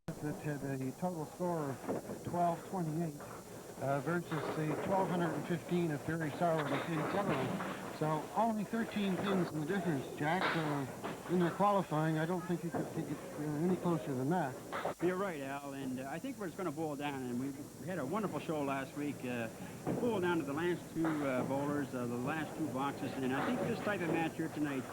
That had a total score of 1228 versus the 1215 of Barry Sauer and Katie Sutherland. So only 13 pins in the difference, Jack. In their qualifying, I don't think you could get any closer than that. You're right, Al, and I think where it's going to boil down, and we had a wonderful show last week, we boiled down to the last two bowlers, the last two boxes, and I think this type of match here tonight,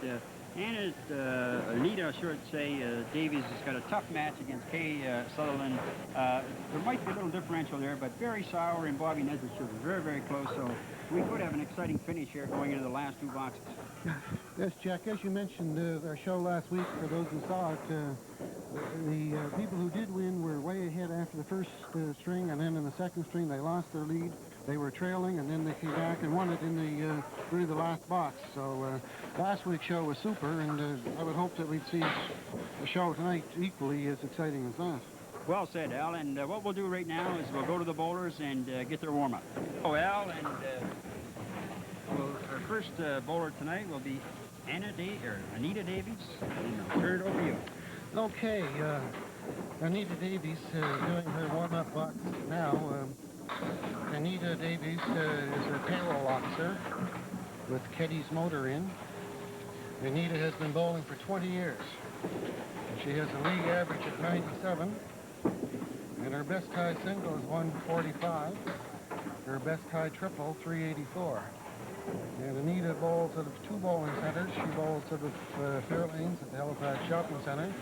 ANITA, I should say, Davies has got a tough match against Kay Sutherland. There might be a little differential there, but Barry Sauer and Bobby Nesbitt should be very, very close, so we could have an exciting finish here going into the last two boxes. Yes, Jack, as you mentioned our show last week, for those who saw it, the people who did win were way ahead after the first string, and then in the second string they lost their lead. They were trailing, and then they came back and won it in the really the last box. So last week's show was super, and I would hope that we'd see the show tonight equally as exciting as that. Well said, Al, and what we'll do right now is we'll go to the bowlers and get their warm-up. Oh, Al, and our first bowler tonight will be ANITA Davies, and I'll turn it over to you. Okay, ANITA Davies doing her warm-up box now. ANITA Davies is a payroll officer with Keddy's Motor in. ANITA has been bowling for 20 years. She has a league average of 97, and her best high single is 145. Her best high triple, 384. And ANITA bowls out of two bowling centers. She bowls out of Fairlanes at the Halifax Shopping Center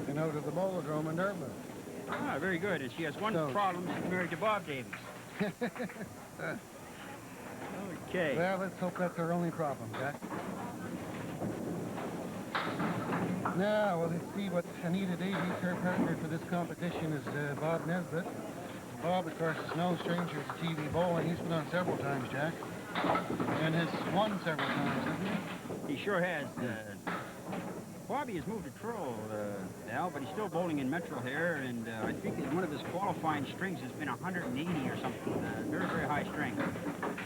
and out of the Bowlodrome in Dartmouth. Ah, very good. And she has one problem. She's married to Bob Davies. Okay. Well, let's hope that's our only problem, Jack. Now, well, let's see what ANITA Davies, her partner for this competition, is Bob Nesbitt. Bob, of course, is no stranger to TV bowling. He's been on several times, Jack, and has won several times, hasn't he? He sure has. Bobby has moved to Truro, Al, but he's still bowling in Metro here, and I think one of his qualifying strings has been 180 or something. Very, very high strength.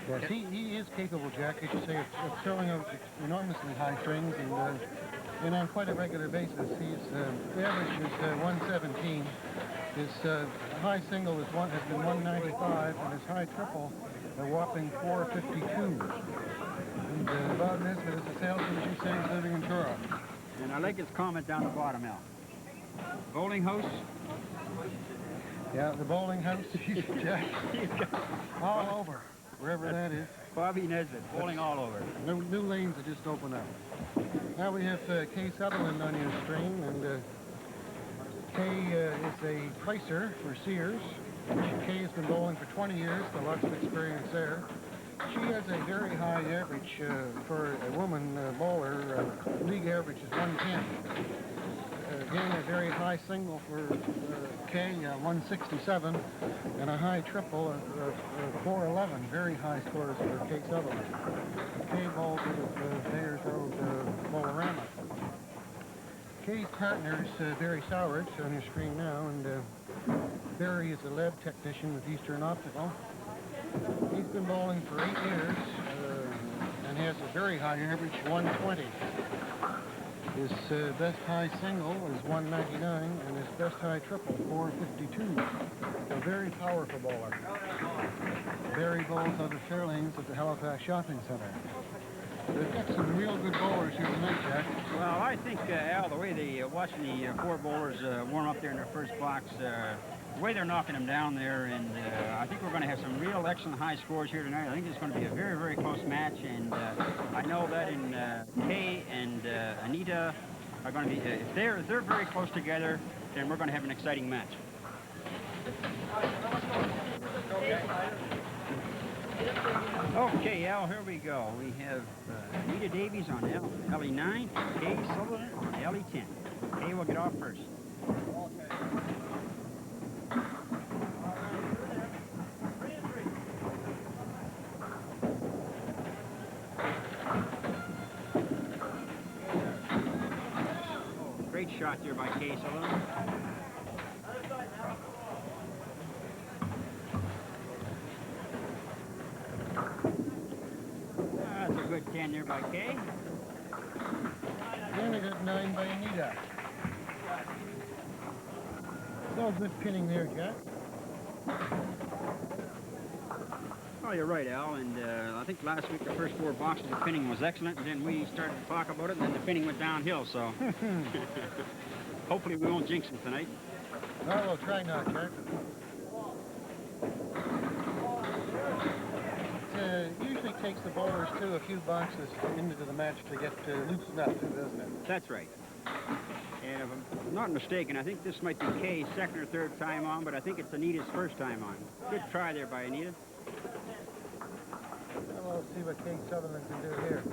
Yes, he is capable, Jack, as you say, of throwing out enormously high strings, and on quite a regular basis. The average is 117. His high single has been 195, and his high triple a whopping 452. And Bob Nesbitt is a salesman, as you say, is living in Truro. And I like his comment down the bottom, Al. Bowling house? Yeah, the bowling house, Jack. All over, wherever that is. Bobby Nesbitt, bowling all over. New lanes have just opened up. Now we have Kay Sutherland on your string, and Kay is a pricer for Sears. Kay has been bowling for 20 years, so lots of experience there. She has a very high average for a woman bowler. League average is 110. Again, a very high single for Kay, 167, and a high triple of 411. Very high scores for Kay Sutherland. Kay bowls with Bayer's Road Bowlerama. Kay's partner is Barry Sauer on your screen now, and Barry is a lab technician with Eastern Optical. He's been bowling for 8 years and has a very high average, 120. His best high single is 199, and his best high triple, 452. A very powerful bowler. Barry bowls out of Fairlanes at the Halifax Shopping Center. They've got some real good bowlers here tonight, Jack. Well, I think, Al, the way they watching the four bowlers warm up there in their first box, the way they're knocking them down there, and I think we're going to have some real excellent high scores here tonight. I think it's going to be a very, very close match, and I know that in Kay and ANITA are going to be, if they're very close together, then we're going to have an exciting match. Okay, Al, here we go. We have ANITA Davies on LE9, Kay Sutherland on LE10. Kay will get off first. Great shot there by Kay Sutherland. That's a good 10 there by Kay. And a good 9 by ANITA. How's this pinning there, Jack? Oh, you're right, Al, and I think last week the first 4 boxes of pinning was excellent, and then we started to talk about it, and then the pinning went downhill, so hopefully we won't jinx them tonight. Well, we'll try not, Jack. It usually takes the bowlers, too, a few boxes into the match to get loosened up, too, doesn't it? That's right. And if I'm not mistaken, I think this might be Kay's second or third time on, but I think it's Anita's first time on. Good try there by Anita. Well, we'll see what Kay Sutherland can do here.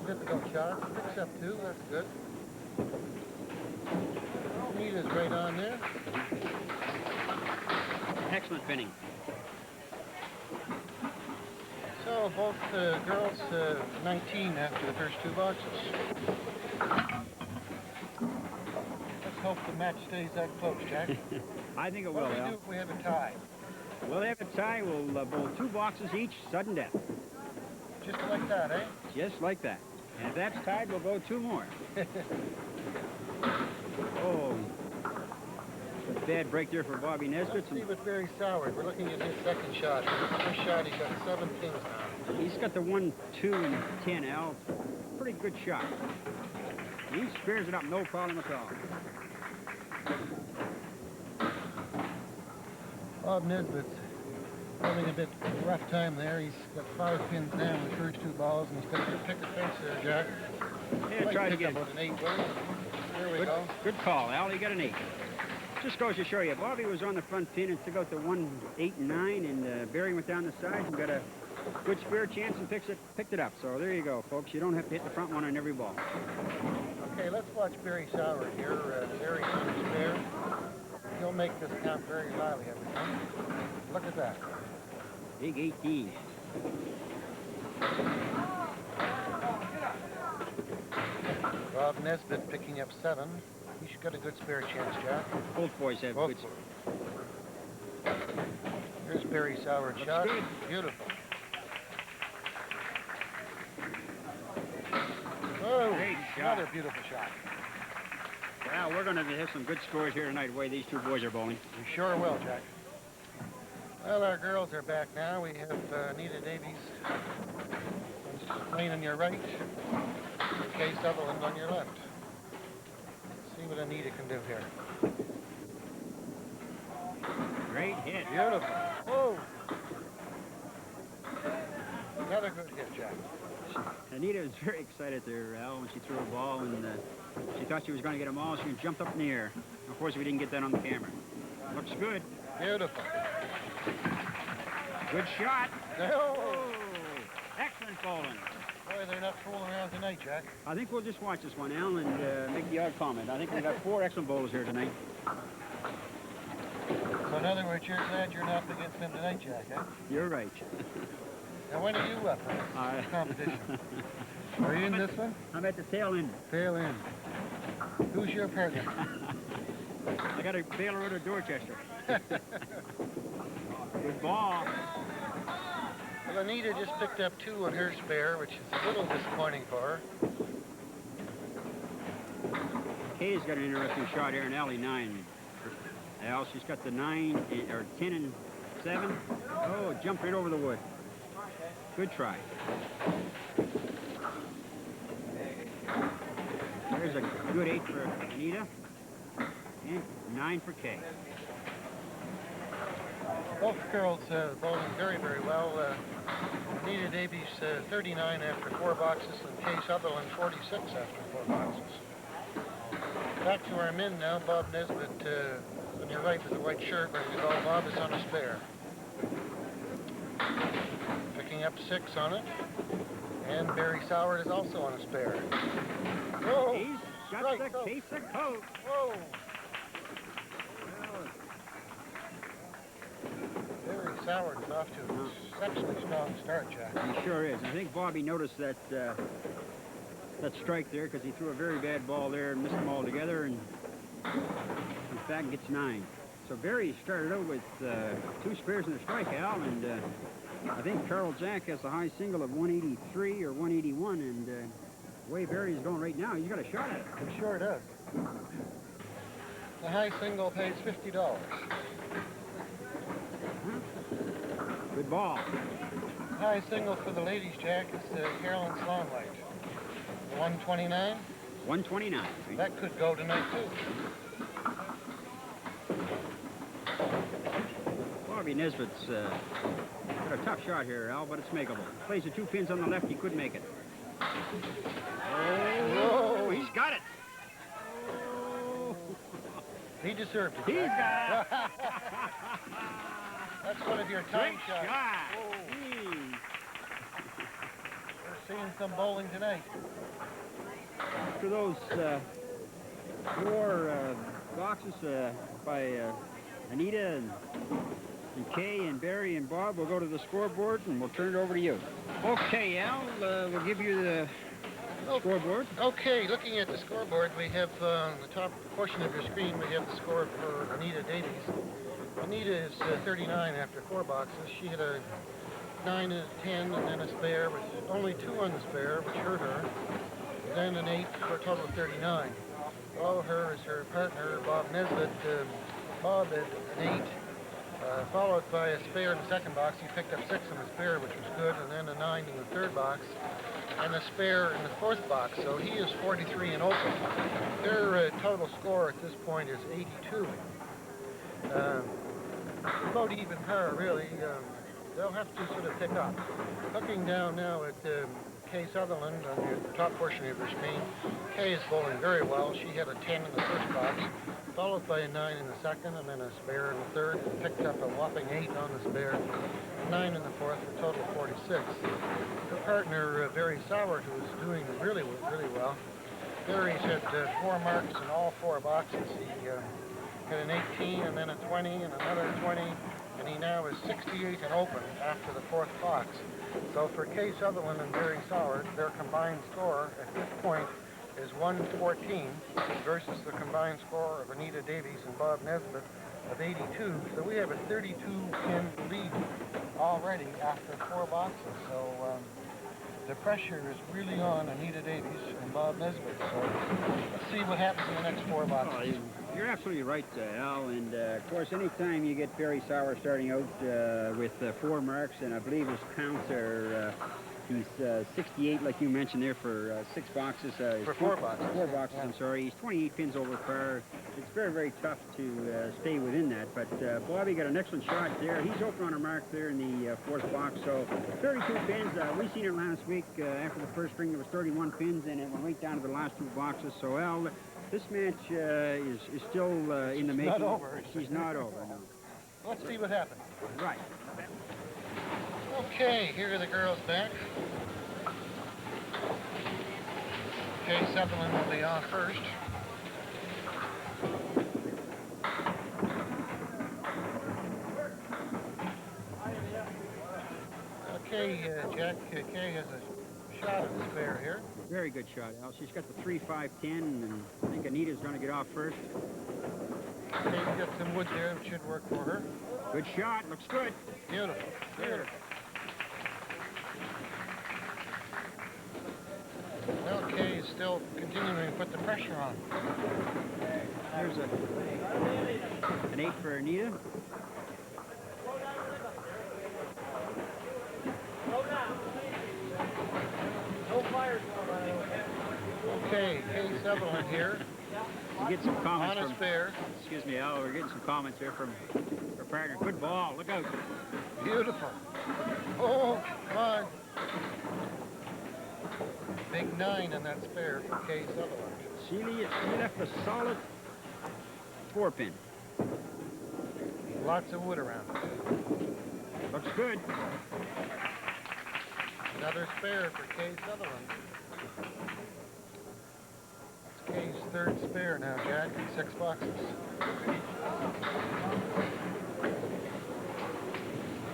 Difficult shot. Picks up 2. That's good. Anita's right on there. Excellent pinning. So both girls 19 after the first 2 boxes. Let's hope the match stays that close, Jack. I think it will, What do we Al. do if we have a tie? We'll have a tie. We'll bowl 2 boxes each, sudden death. Just like that, eh? Just like that. And if that's tied, we'll go 2 more. Oh, bad break there for Bobby Nesbitt. Let's see with Barry Soward. We're looking at his second shot. First shot, he's got 7 pins now. He's got the 1, 2, and 10, Al. Pretty good shot. He spares it up, no problem at all. Bob Nesbitt's having a bit rough time there. He's got 5 pins down with the first 2 balls, and he's got a pick of face there, Jack. Yeah, try to get about an 8, will he? There we go. Good call, Al. He got an 8. Just goes to show you, Bobby was on the front pin and took out the 1, 8, and 9, and Barry went down the sides and got a good spare chance and picked it up. So there you go, folks. You don't have to hit the front one on every ball. Okay, let's watch Barry Soward here. Barry's on his spare. He'll make this count very lively every time. Look at that. Big 18. Bob Nesbitt picking up 7. He's got a good spare chance, Jack. Both boys have Both good. boys. Here's Barry Soward's shot. good. Beautiful. Oh, Great shot. another beautiful shot. Well, we're going to have some good scores here tonight, the way these 2 boys are bowling. We sure will, Jack. Well, our girls are back now. We have Anita Davies playing on your right, and Kay Sutherland on your left. Let's see what Anita can do here. Great hit. Beautiful. Whoa. Another good hit, Jack. Anita was very excited there, Al, when she threw a ball, and she thought she was going to get them all. She jumped up in the air. Of course, we didn't get that on the camera. Looks good. Beautiful. Good shot. Oh. Excellent bowling. Boy, they're not fooling around tonight, Jack. I think we'll just watch this one, Al, and make the odd comment. I think we've got 4 excellent bowlers here tonight. So in other words, you're glad you're not against them tonight, Jack, eh? You're right. Now, when are you up for this competition? Are you in this one? I'm at the tail end. Tail end. Who's your partner? I got a bailer out of Dorchester. Good ball. Well, Anita just picked up 2 on her spare, which is a little disappointing for her. Kay's got an interesting shot here in alley 9. Al, she's got the 9, or 10 and 7. Oh, jumped right over the wood. Good try. There's a good 8 for Anita, and 9 for Kay. Both girls bowling very, very well. Anita Davies 39 after 4 boxes, and Kay Sutherland 46 after 4 boxes. Back to our men now. Bob Nesbitt on your right with the white shirt, ready to go. Bob is on a spare. Picking up 6 on it. And Barry Soward is also on a spare. Whoa! He's got Strike, the case of coat. Whoa! Barry Soward is off to an exceptionally strong start, Jack. He sure is. I think Bobby noticed that that strike there because he threw a very bad ball there and missed them all together, and in fact gets 9. So Barry started out with 2 spares and a strike, Al, and I think Carl Jack has a high single of 183 or 181, and the way Barry is going right now, he's got a shot at it. He sure does. The high single pays $50. Good ball. The high single for the ladies, Jack, is the Carolyn Sloan Light. 129. 129. That could go tonight, too. Bobby Nesbitt's got a tough shot here, Al, but it's makeable. Plays the 2 pins on the left, he could make it. Oh, he's got it. Oh. He deserved it. He's Jack. got it. That's one of your time Great shots. shot. Oh. We're seeing some bowling tonight. After those 4 boxes by Anita and Kay and Barry and Bob, we'll go to the scoreboard and we'll turn it over to you. Okay, Al, we'll give you the scoreboard. Okay, looking at the scoreboard, we have on the top portion of your screen, we have the score for Anita Davies. Anita is 39 after 4 boxes. She had a 9 and a 10 and then a spare, with only 2 on the spare, which hurt her. Then an 8 for a total of 39. Below her is her partner, Bob Nesbitt. Bob had an 8, followed by a spare in the second box. He picked up 6 on the spare, which was good, and then a 9 in the third box, and a spare in the fourth box. So he is 43 and open. Their total score at this point is 82. About even par, really. They'll have to sort of pick up. Looking down now at Kay Sutherland on the top portion of your screen. Kay is bowling very well. She had a 10 in the first box, followed by a 9 in the second, and then a spare in the third. Picked up a whopping 8 on the spare, 9 in the fourth, a total of 46. Her partner, Barry Soward, who is doing really well. Barry's had 4 marks in all 4 boxes. He had an 18, and then a 20, and another 20, and he now is 68 and open after the 4th box. So for Kay Sutherland and Barry Soward, their combined score at this point is 114 versus the combined score of Anita Davies and Bob Nesbitt of 82. So we have a 32-pin lead already after 4 boxes. So the pressure is really on Anita Davies and Bob Nesbitt. So let's see what happens in the next 4 boxes. You're absolutely right, Al, and of course, anytime you get Barry Sauer starting out with 4 marks, and I believe his counts are, he's 68, like you mentioned there, for 6 boxes. For 4 boxes. 4 boxes, I'm sorry. He's 28 pins over par. It's very, very tough to stay within that, but Bobby got an excellent shot there. He's open on a mark there in the 4th box, so 32 pins. We seen it last week. After the first string, there was 31 pins, and it went right down to the last 2 boxes. So, Al, this match is still in the making. Not over. She's not over, no. Let's see what happens. Right. Okay, here are the girls back. Kay Sutherland will be off first. Okay, Jack, Kay has a shot at the spare here. Very good shot, Al. She's got the 3-5-10, and I think Anita's going to get off first. Kay's got some wood there that should work for her. Good shot. Looks good. Beautiful. Beautiful. Well, Kay is still continuing to put the pressure on. There's an 8 for Anita. Okay, Kay Sutherland here. We get some comments on a from, spare. excuse me, Al, we're getting some comments here from her partner. Good ball. Look out. Beautiful. Oh, come on. Big 9 in that spare for Kay Sutherland. She left a solid 4-pin. Lots of wood around. Looks good. Another spare for Kay Sutherland. It's Kay's 3rd spare now, Jack, in 6 boxes.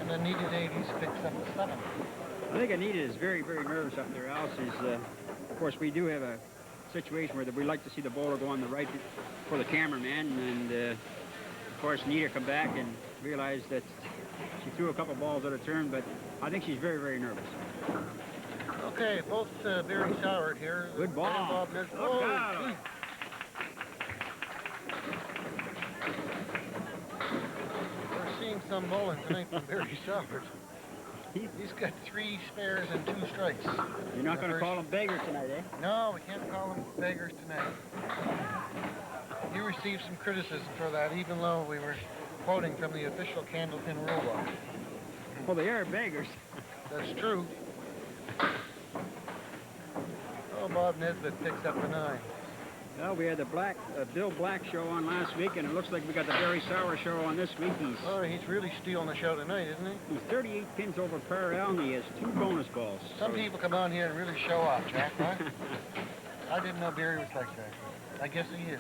And Anita Davies picks up a 7. I think Anita is very, very nervous up there, Al. She's, of course, we do have a situation where we like to see the bowler go on the right for the cameraman, and of course, Anita come back and realize that she threw a couple balls out of turn, but I think she's very, very nervous. Okay, both Barry Soward here. Good ball. Bob Look out. some bowling tonight from Barry Soward. He's got 3 spares and 2 strikes. You're not going to call him beggar tonight, eh? No, we can't call them beggars tonight. You received some criticism for that, even though we were quoting from the official Candlepin rulebook. Well, they are beggars. That's true. Oh, Bob Nesbitt picks up the 9. Well, we had the Bill Black show on last week, and it looks like we got the Barry Sauer show on this week. He's really stealing the show tonight, isn't he? He's 38 pins over par, and he has 2 bonus balls. Some people come on here and really show off, Jack, huh? I didn't know Barry was like that. I guess he is.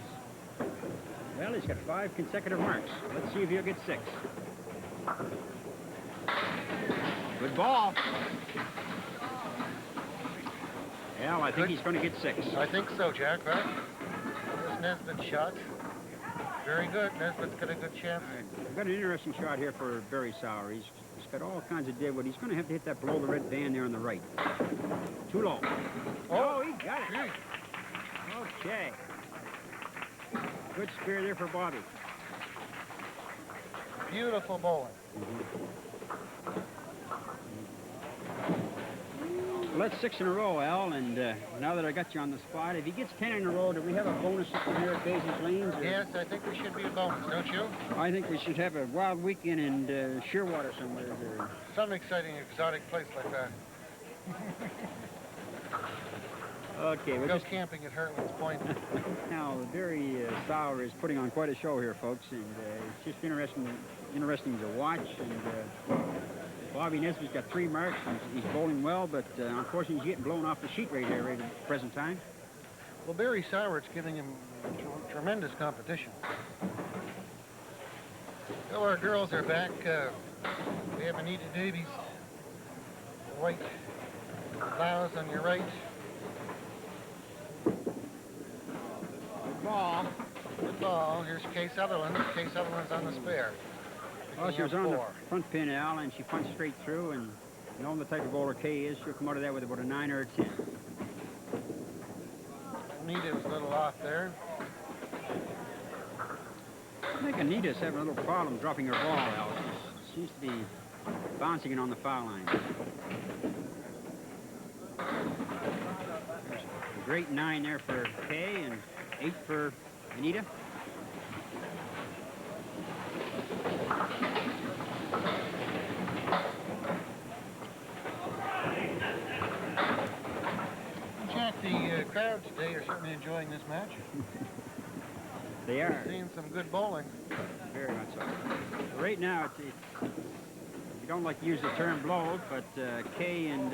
Well, he's got 5 consecutive marks. Let's see if he'll get 6. Good ball. Well, I think he's going to get 6. I think so, Jack, right? There's Nesbitt's shot. Very good. Nesbitt's got a good chance. All right. We've got an interesting shot here for Barry Sauer. He's got all kinds of deadwood. He's going to have to hit that below the red band there on the right. Too low. Oh, he got it. Okay. Good spear there for Bobby. Beautiful bowling. Well, that's 6 in a row, Al, and now that I got you on the spot, if he gets 10 in a row, do we have a bonus here at BEAZLEYS Lanes? Yes, I think we should be a bonus, don't you? I think we should have a wild weekend in Shearwater somewhere. Some exciting, exotic place like that. Okay, we'll go camping at Heartland's Point. Now, Barry Sauer is putting on quite a show here, folks, and it's just interesting to watch. And Bobby Nesbitt's got 3 marks. He's bowling well, but unfortunately he's getting blown off the sheet right here right at the present time. Well, Barry Sauer's giving him tremendous competition. So our girls are back. We have Anita Davies, white blouse on your right. Good ball. Good ball. Here's Kay Sutherland. Kay Sutherland's on the spare. Well, she was on the front pin, Al, and she punched straight through, and knowing the type of bowler Kay is, she'll come out of that with about a 9 or a 10. Anita was a little off there. I think Anita's having a little problem dropping her ball, Al. She seems to be bouncing it on the foul line. There's a great 9 there for Kay and 8 for Anita. Jack, the crowd today are certainly enjoying this match. They are. Seeing some good bowling. Very much so. Right now, we don't like to use the term blowout, but Kay and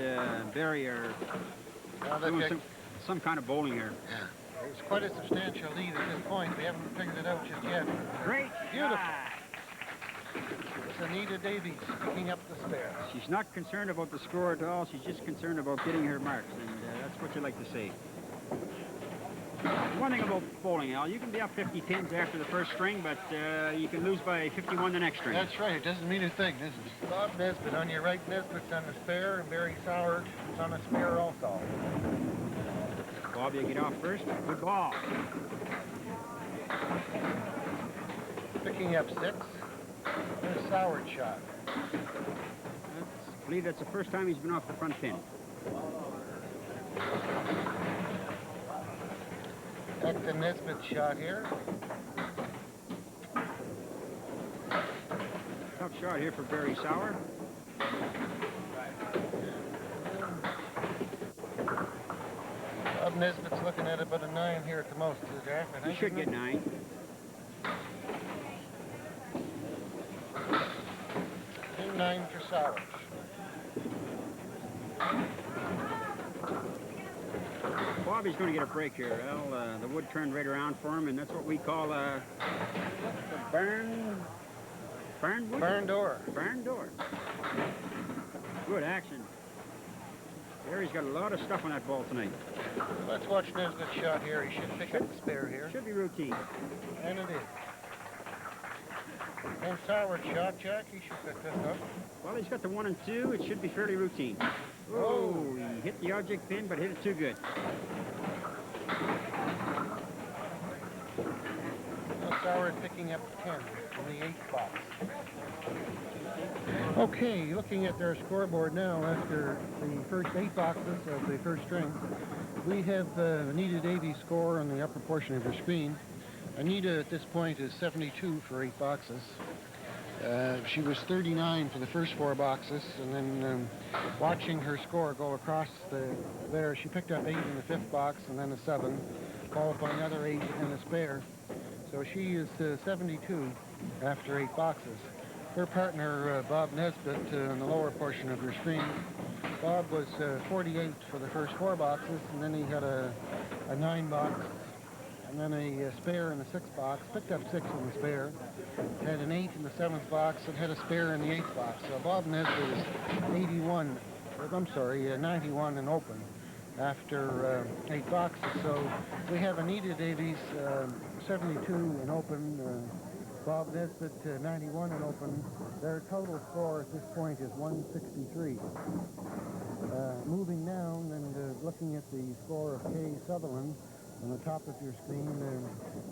Barry are doing some kind of bowling here. Yeah. It's quite a substantial lead at this point. We haven't figured it out just yet. Great. Beautiful. It's Anita Davies picking up the spare. She's not concerned about the score at all. She's just concerned about getting her marks, and that's what you like to see. One thing about bowling, Al, you can be up 50 pins after the first string, but you can lose by 51 the next string. That's right. It doesn't mean a thing, does it? Bob Nesbitt on your right. Nesbitt's on the spare, and Barry Sauer is on the spare also. Bob, you get off first. Good ball. Picking up 6. There's Sauer's shot. I believe that's the first time he's been off the front pin. That's the Nesbitt shot here. Tough shot here for Barry Sauer. Bob Nesbitt's looking at about a 9 here at the most, Jack. He should get 9. 9 for Sauer. Bobby's going to get a break here. Well, the wood turned right around for him, and that's what we call a barn wood? Barn door. Barn door. Good action. Barry's got a lot of stuff on that ball tonight. Let's watch Nesbitt's shot here. He should pick up the spare here. Should be routine. And it is. And Sauer's shot, Jack, he should pick this up. Well, he's got the 1 and 2. It should be fairly routine. Oh, he hit the object pin, but hit it too good. Well, SOWARD picking up 10 in the 8th box. Okay, looking at their scoreboard now after the first 8 boxes of the first string, we have Anita Davies' score on the upper portion of your screen. Anita at this point is 72 for 8 boxes. She was 39 for the first 4 boxes, and then watching her score go across there, she picked up 8 in the 5th box and then a 7, followed by another 8 and a spare. So she is 72 after 8 boxes. Her partner, Bob Nesbitt, in the lower portion of your screen. Bob was 48 for the first 4 boxes, and then he had a 9 box, and then a spare in the 6th box, picked up 6 in the spare, had an 8 in the 7th box, and had a spare in the 8th box. So Bob Nesbitt is 91 in open after 8 boxes. So we have Anita Davies, 72 in open, Bob Nesbitt, 91 in open. Their total score at this point is 163. Moving down and looking at the score of Kay Sutherland on the top of your screen,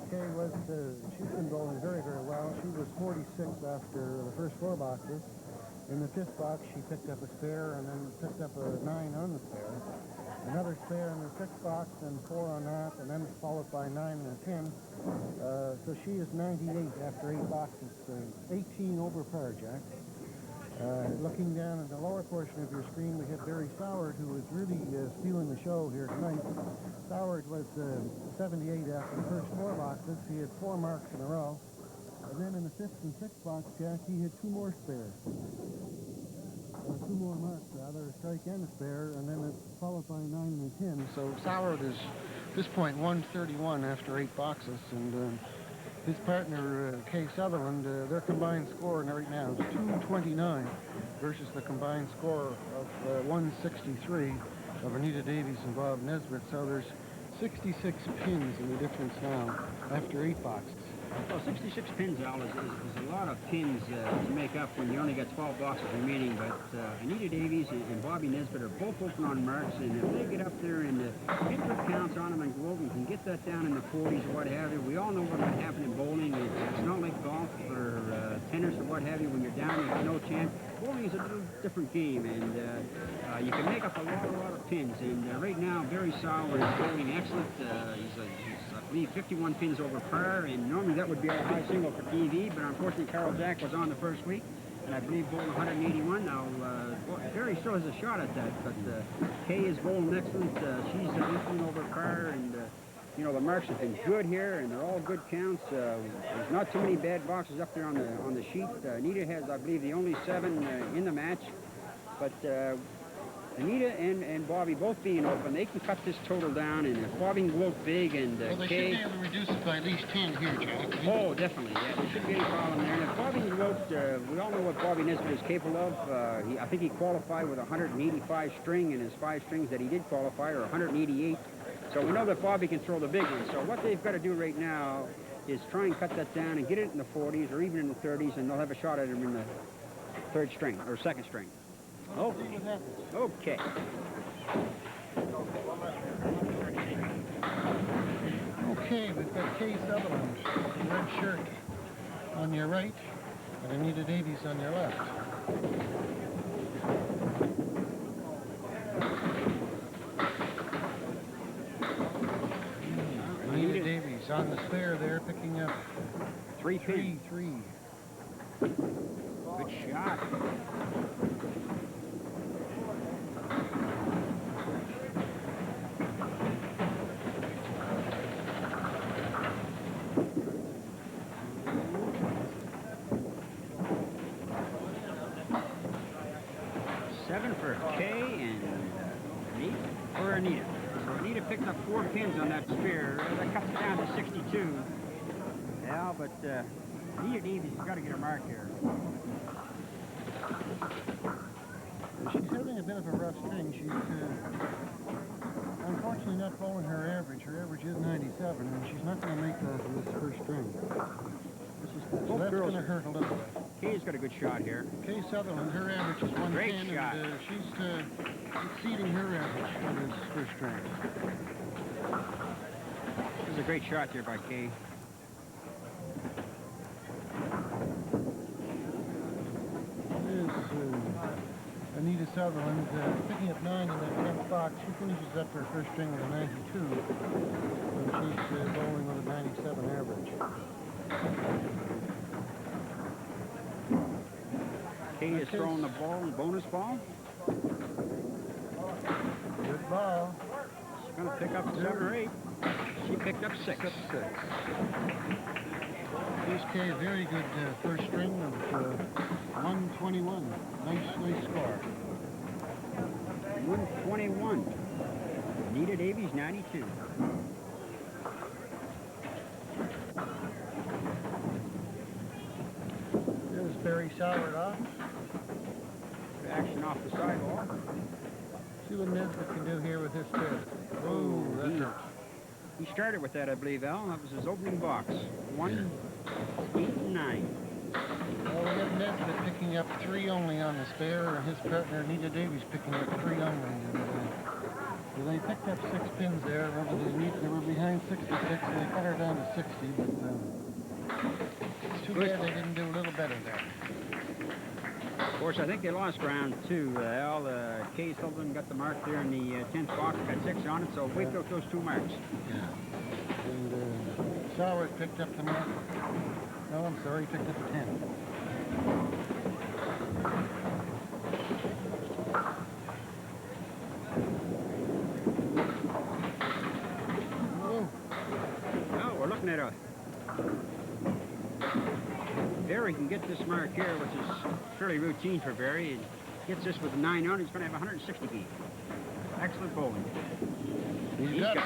Kay she's been bowling very, very well. She was 46 after the first 4 boxes. In the 5th box, she picked up a spare and then picked up a 9 on the spare. Another spare in the 6th box and 4 on that, and then followed by 9 and a 10. So she is 98 after 8 boxes, 18 over par, Jack. Looking down at the lower portion of your screen, we have Barry SOWARD, who is really stealing the show here tonight. SOWARD was 78 after the first 4 boxes. He had 4 marks in a row. And then in the 5th and 6th box, Jack, he had 2 more spares. 2 more marks, rather, a strike and a spare, and then it's followed by a 9 and a 10. So SOWARD is, at this point, 131 after 8 boxes, and his partner, Kay Sutherland, their combined score right now is 229 versus the combined score of 163 of Anita Davies and Bob Nesbitt. So there's 66 pins in the difference now after 8 boxes. Well, 66 pins, Al, is a lot of pins to make up when you only got 12 boxes remaining, but Anita Davies and Bobby Nesbitt are both open on marks, and if they get up there and get their counts on them and go over and can get that down in the 40s or what have you, we all know what can happen in bowling. It's not like golf or tennis or what have you. When you're down, you have no chance. Bowling is a little different game, and you can make up a lot of pins, and right now, Barry SOWARD is bowling excellent. He's I believe 51 pins over par, and normally that would be our high single for TV, but unfortunately Carol Jack was on the first week, and I believe bowled 181. Now, Barry still has a shot at that, but Kay is bowling excellent. She's 18 over par, and you know, the marks have been good here, and they're all good counts. There's not too many bad boxes up there on the sheet. Anita has, I believe, the only 7 in the match, but Anita and Bobby both being open, they can cut this total down, and if Bobby can go big and well, they Kay... should be able to reduce it by at least 10 here, Jack. Oh, definitely, yeah. There shouldn't be any problem there. And if Bobby can go, we all know what Bobby Nesbitt is capable of. I think he qualified with 185 string, and his 5 strings that he did qualify are 188. So we know that Bobby can throw the big one. So what they've got to do right now is try and cut that down and get it in the 40s or even in the 30s, and they'll have a shot at him in the 3rd string or 2nd string. Oh, okay. Okay, we've got Kay Sutherland, the red shirt on your right, and Anita Davies on your left. Anita Davies on the spare there, picking up 3 pins. 3. Good shot. Anita. So Anita picked up 4 pins on that spare. That cuts it down to 62. Yeah, but Anita Davies has got to get a mark here. She's having a bit of a rough string. She's unfortunately not bowling her average. Her average is 97, and she's not going to make that in this first string. So that's going to hurt a little bit. Kay's got a good shot here. Kay Sutherland, her average is 110, Great shot. And she's exceeding her average on this first string. This is a great shot here by Kay. Sutherland, picking up 9 in that 10th box. She finishes up her first string with a 92, and she's bowling with a 97 average. Kay is throwing the ball and bonus ball. Good ball. She's going to pick up 7 or 8. She picked up 6. Here's Kay, very good first string of 121. Nice score. 121. Anita Davies, 92. There's Barry Soward off. Action off the sidewall. See what Nesbitt can do here with his fifth. Oh, that hurts. He started with that, I believe, Al. That was his opening box. 1, 8, and 9. Well, we have Nesbitt picking up 3 only on the spare, and his partner, Anita Davies, picking up 3 only. And, they picked up 6 pins there. They were behind 66. They cut her down to 60, but it's too bad they didn't do a little better there. Of course, I think they lost round 2, Al. Kay Sutherland got the mark there in the 10th box, got 6 on it, so wait till those 2 marks. Yeah. And Soward picked up the mark. No, I'm sorry, he picked up the 10. Oh. Oh, we're looking at a... Barry can get this mark here, which is fairly routine for Barry. He gets this with 9 on, he's going to have 160 feet. Excellent bowling. He's got it.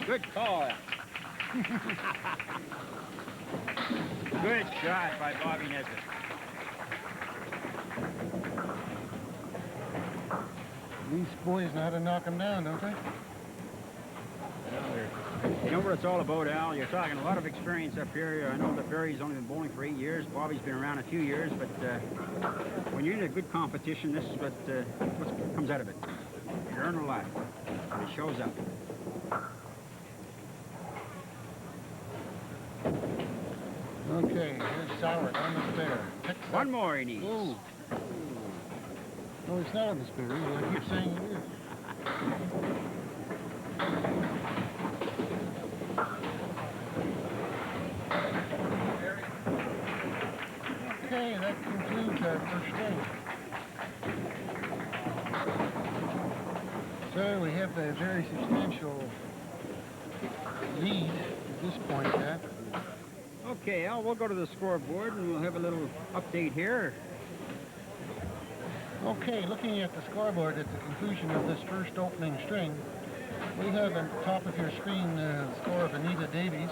Good call. Good shot by Bobby Nesbitt. These boys know how to knock them down, don't they? You know what it's all about, Al. You're talking a lot of experience up here. I know that Barry's only been bowling for 8 years. Bobby's been around a few years, but when you're in a good competition, this is what comes out of it. You learn a lot, and it shows up. Okay, here's Soward on the spare. One more he needs. Oh. No, it's not on the spare, is it? I keep saying it is. Okay, that concludes our first game. So we have a very substantial lead at this point, Jack. Okay, Al, we'll go to the scoreboard and we'll have a little update here. Okay, looking at the scoreboard at the conclusion of this first opening string, we have at the top of your screen the score of Anita Davies.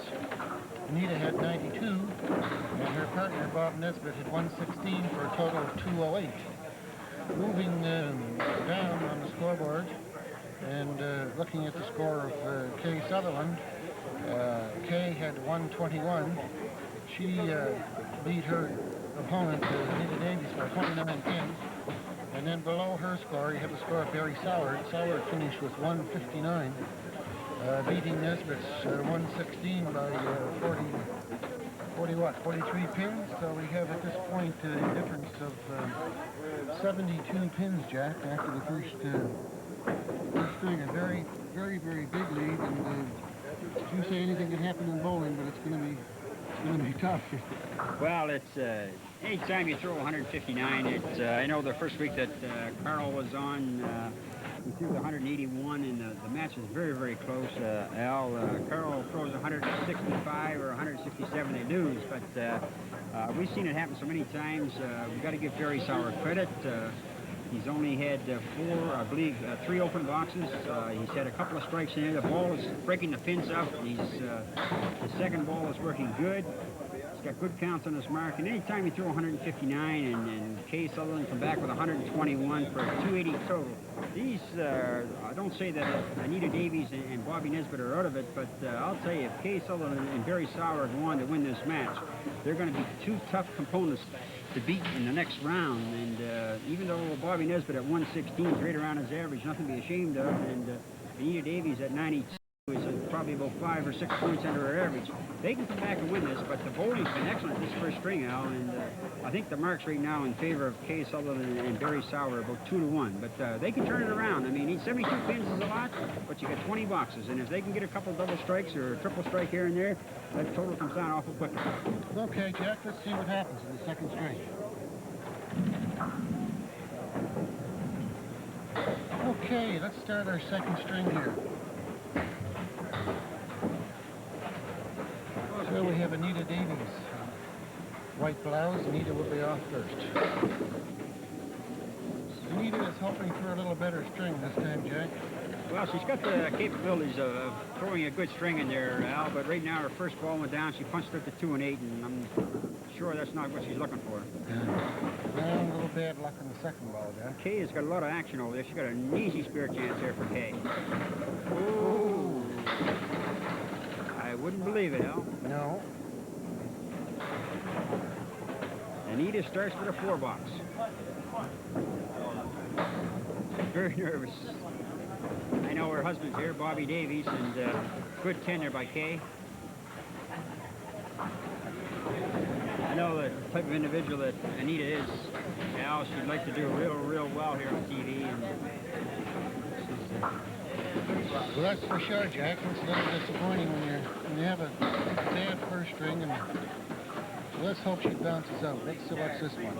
Anita had 92, and her partner, Bob Nesbitt, had 116 for a total of 208. Moving down on the scoreboard and looking at the score of Kay Sutherland, Kay had 121. She beat her opponent, Anita Davies, by 29 pins. And then below her score, you have the score of Barry Soward. Soward finished with 159, beating Nesbitt's 116 by 43 pins. So we have at this point a difference of 72 pins, Jack, after the first string. A very, very, very big lead. And you say anything can happen in bowling, but it's going to be tough. Well, it's anytime you throw 159, I know the first week that Carl was on, he threw the 181, and the match is very, very close. Al, Carl throws 165 or 167, they lose, but we've seen it happen so many times. We've got to give Barry Soward credit. He's only had 3 open boxes. He's had a couple of strikes in there. The ball is breaking the pins up. The second ball is working good. He's got good counts on his mark. And anytime you throw 159 and Kay Sutherland come back with 121 for 280 total, these, I don't say that Anita Davies and Bobby Nesbitt are out of it, but I'll tell you, if Kay Sutherland and Barry Soward won to win this match, they're going to be 2 tough components to beat in the next round. And even though Bobby Nesbitt at 116 is right around his average, nothing to be ashamed of, and Anita Davies at 92 is probably about 5 or 6 points under her average. They can come back and win this, but the bowling's been excellent this first string, Al, and I think the marks right now in favor of Kay Sutherland and Barry Sauer are about 2-1, but they can turn it around. I mean, 72 pins is a lot, but you get 20 boxes, and if they can get a couple double strikes or a triple strike here and there, that total comes down awful quickly. Okay, Jack, let's see what happens in the second string. Okay, let's start our second string here. So we have Anita Davies. White blouse, Anita will be off first. Anita is hoping for a little better string this time, Jack. Well, she's got the capabilities of throwing a good string in there, Al, but right now her first ball went down. She punched it to 2 and 8, and I'm sure that's not what she's looking for. Well, a little bad luck on the second ball, Jack. Kay has got a lot of action over there. She's got an easy spare chance here for Kay. Ooh. I wouldn't believe it, Al. No. Anita starts with a 4-box. Very nervous. I know her husband's here, Bobby Davies, and good 10 there by Kay. I know the type of individual that Anita is. Now she'd like to do real well here on TV. And well, that's for sure, Jack. It's a little disappointing when you have a bad first string, and let's hope she bounces out. Let's see what's this one.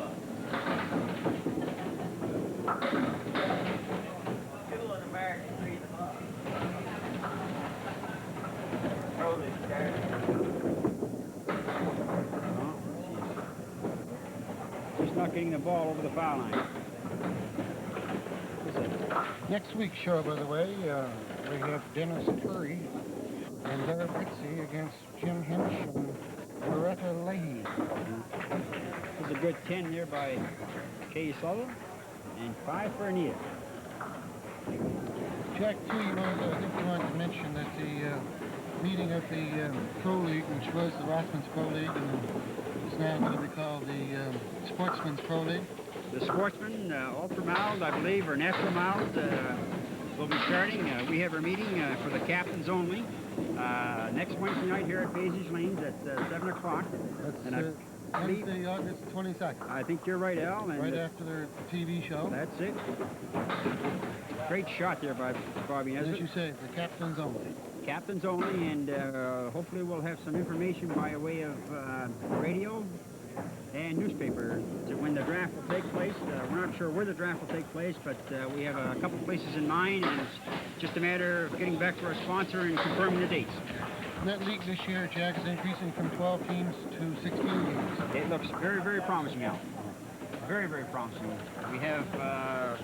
She's not getting the ball over the foul line. Next week's show, by the way, we have Dennis Curry and Derek Ritzy against Jim Hinch and Loretta Leahy. There's a good 10 there by Kay Sutherland and 5 for Anita. Jack, too, I think you wanted to mention that the meeting of the Pro League, which was the ROTHMANS Pro League, and is now going to be called the Sportsman's Pro League. The Sportsmen, Ultramiled, I believe, or Nestromiled, will be starting. We have our meeting for the captains only next Wednesday night here at BEAZLEYS at 7 o'clock. That's Wednesday, August 22nd. I think you're right, Al. And right after their TV show. That's it. Great shot there by Bobby Nesbitt. As you say, the captains only. Captains only, and hopefully we'll have some information by way of radio and newspaper when the draft will take place. We're not sure where the draft will take place, but we have a couple places in mind, and it's just a matter of getting back to our sponsor and confirming the dates. And that league this year, Jack, is increasing from 12 teams to 16 teams. It looks very promising, Al. Very promising. We have a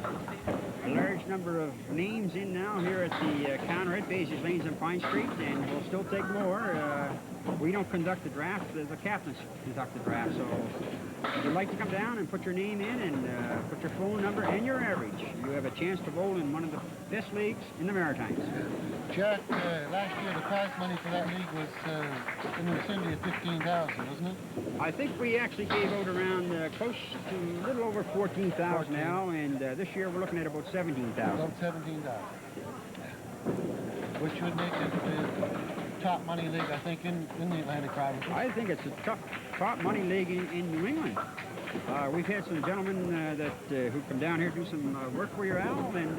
large number of names in now here at the counter at BEAZLEYS on Pine Street, and we'll still take more. We don't conduct the draft. The captains conduct the draft, so if you'd like to come down and put your name in and put your phone number and your average, you have a chance to bowl in one of the best leagues in the Maritimes. Jack, last year the prize money for that league was in the vicinity of $15,000, wasn't it? I think we actually gave out around close to a little over 14,000 now, and this year we're looking at about 17,000. About 17,000. Which would make it the top money league, I think, in the Atlantic province. I think it's a top money league in New England. We've had some gentlemen who come down here to do some work for your Al, and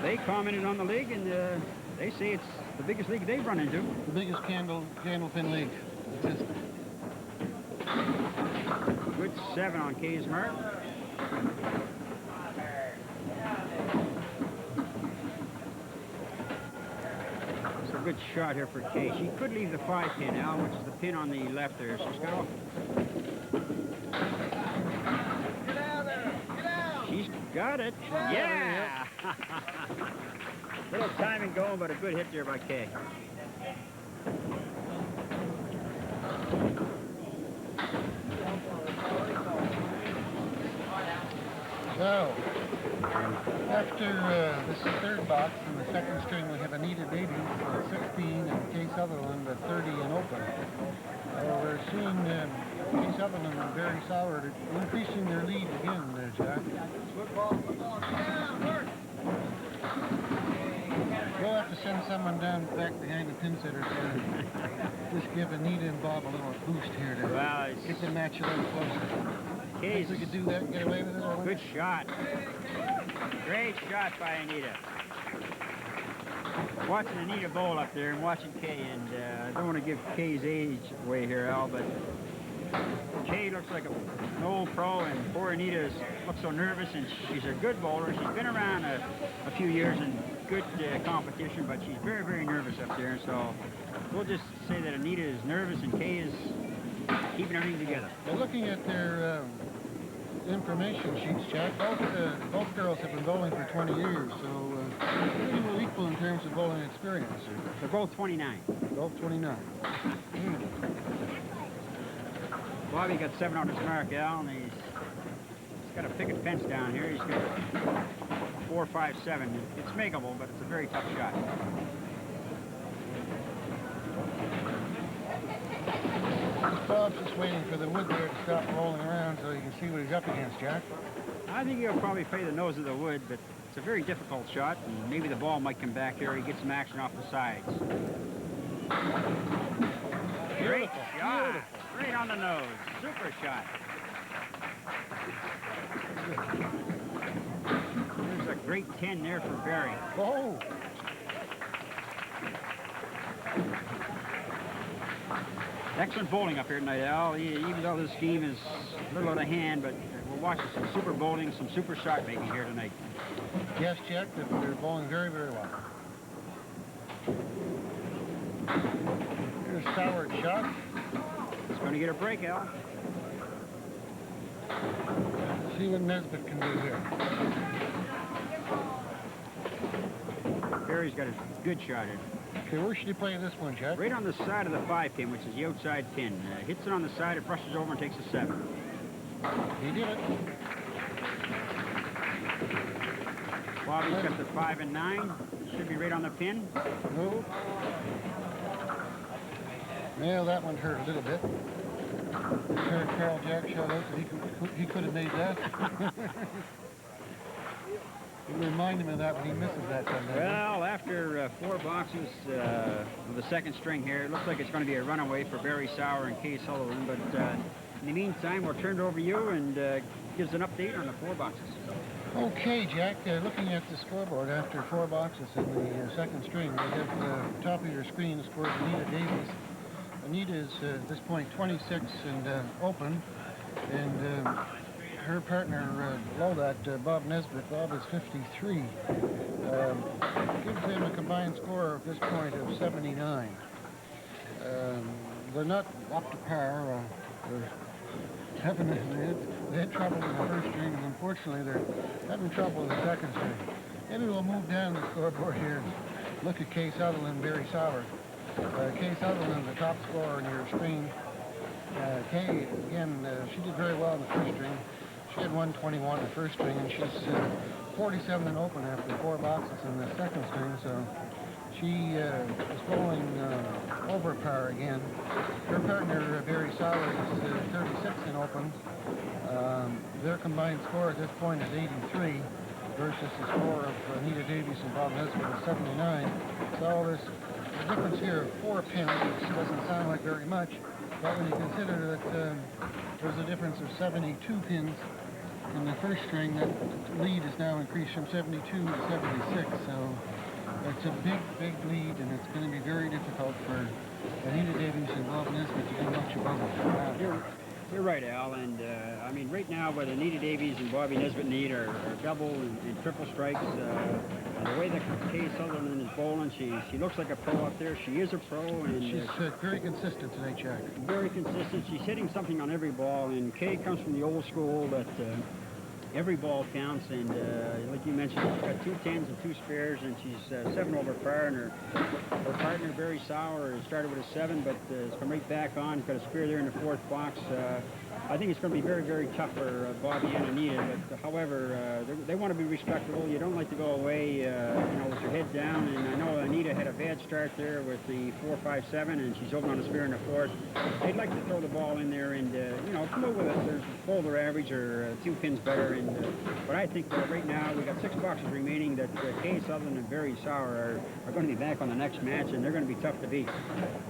they commented on the league, and they say it's the biggest league they've run into. The biggest Candlepin league. Good 7 on Kay's mark. It's a good shot here for Kay. She could leave the 5 pin, Al, which is the pin on the left there. She's got off. She's got it. Yeah! Little timing going, but a good hit there by Kay. So, after this third box in the second string, we have Anita Davies at 16 and Kay Sutherland at 30 and open. We're seeing Kay Sutherland and Barry Sauer increasing their lead again there, Jack. We'll have to send someone down back behind the pin setters and just give Anita and Bob a little boost here to get the match a little closer. Think we could do that and get away with it? Good shot. Great shot by Anita. Watching Anita bowl up there and watching Kay, and I don't want to give Kay's age away here, Al, but Kay looks like an old pro, and poor Anita looks so nervous, and she's a good bowler. She's been around a few years in good competition, but she's very, very nervous up there. So we'll just say that Anita is nervous and Kay is keeping everything together. Well, looking at their information sheets, Jack, both girls have been bowling for 20 years, so pretty well equal in terms of bowling experience. They're both 29. Both 29. Bobby got 7 on his mark, Al, and he's got a picket fence down here. He's got 4, 5, 7. It's makeable, but it's a very tough shot. Bob's just waiting for the wood there to stop rolling around so you can see what he's up against, Jack. I think he'll probably play the nose of the wood, but it's a very difficult shot, and maybe the ball might come back here. He gets some action off the sides. Great shot. Beautiful. Right on the nose. Super shot. There's a great 10 there for Barry. Oh! Excellent bowling up here tonight, Al. Even though this game is a little out of hand, but we're watching some super bowling, some super shot making here tonight. Yes, Jack, they're bowling very, very well. Here's Soward's shot. It's going to get a break, Al. See what NESBITT can do here. Barry's got a good shot in. Okay, where should he play this one, Jack? Right on the side of the 5 pin, which is the outside pin. Hits it on the side, it brushes over and takes a 7. He did it. Bobby's got the 5 and 9. Should be right on the pin. No. Well, that one hurt a little bit. Sure, Carl Jack showed out that he could have made that. You remind him of that when he misses that someday. Well, after 4 boxes of the second string here, it looks like it's going to be a runaway for Barry Sauer and Kay Sullivan. But in the meantime, we'll turn it over to you and give us an update on the 4 boxes. Okay, Jack, looking at the scoreboard after 4 boxes in the second string, we have the top of your screen scores Anita Davies. Anita is at this point 26 and open, and her partner below that, Bob NESBITT. Bob is 53. Gives them a combined score at this point of 79. They're not up to par. They had trouble in the first string, and unfortunately they're having trouble in the second string. Maybe we'll move down the scoreboard here and look at Kay Sutherland and Barry Sauer. Kay Sutherland, the top scorer on your screen. Kay, again, she did very well in the first string. She had 121 in the first string, and she's 47 and open after 4 boxes in the second string, so she is bowling over par again. Her partner, Barry Sauer, is 36 and open. Their combined score at this point is 83 versus the score of Anita Davies and Bob NESBITT is 79. So there's a difference here of 4 pins, which doesn't sound like very much, but when you consider that there's a difference of 72 pins in the first string, that lead is now increased from 72 to 76. So it's a big, big lead, and it's going to be very difficult for Anita Davies and Bob NESBITT to do much above it. You're right, Al, and I mean, right now, what Anita Davies and Bobby NESBITT need are double and triple strikes. And the way that Kay Sutherland is bowling, she looks like a pro up there. She is a pro, and she's very consistent tonight, Jack. Very consistent. She's hitting something on every ball, and Kay comes from the old school that every ball counts, and like you mentioned, she's got 2 10s and 2 spares, and she's 7 over par, and her partner, Barry Sauer, started with a 7, but has come right back on. He's got a spare there in the 4th box. I think it's going to be very, very tough for Bobby and Anita, but however, they want to be respectable. You don't like to go away, you know, with your head down, and I know Anita had a bad start there with the 4, 5, 7, and she's open on a spare in the 4th. They'd like to throw the ball in there and, you know, come up with a boulder average or 2 pins better, and but I think right now we got 6 boxes remaining that Kay Sutherland and Barry Sauer are going to be back on the next match, and they're going to be tough to beat.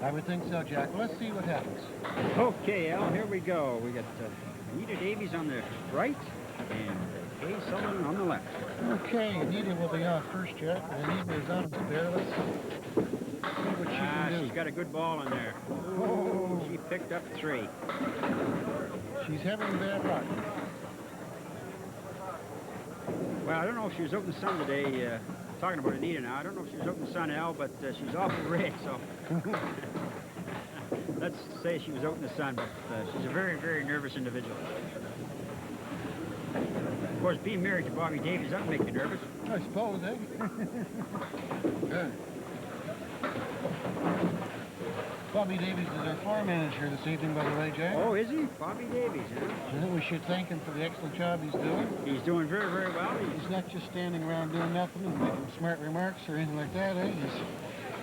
I would think so, Jack. Let's see what happens. Okay, Al, here we go. We got Anita Davies on the right and Kay Sutherland on the left. Okay, Anita will be off first, Jack. Anita is on spare. Let's see what she can do. She's got a good ball in there. Oh. She picked up 3. She's having bad luck. Well, I don't know if she was out in the sun today, talking about Anita now. I don't know if she was out in the sun, Al, but she's awful red, so... Let's say she was out in the sun, but she's a very, very nervous individual. Of course, being married to Bobby Davies, that'll make you nervous. I suppose, eh? Good. Bobby Davies is our floor manager this evening, by the way, Jack. Oh, is he? Bobby Davies, huh? I think we should thank him for the excellent job he's doing. He's doing very, very well. He's not just standing around doing nothing and making smart remarks or anything like that, eh? He's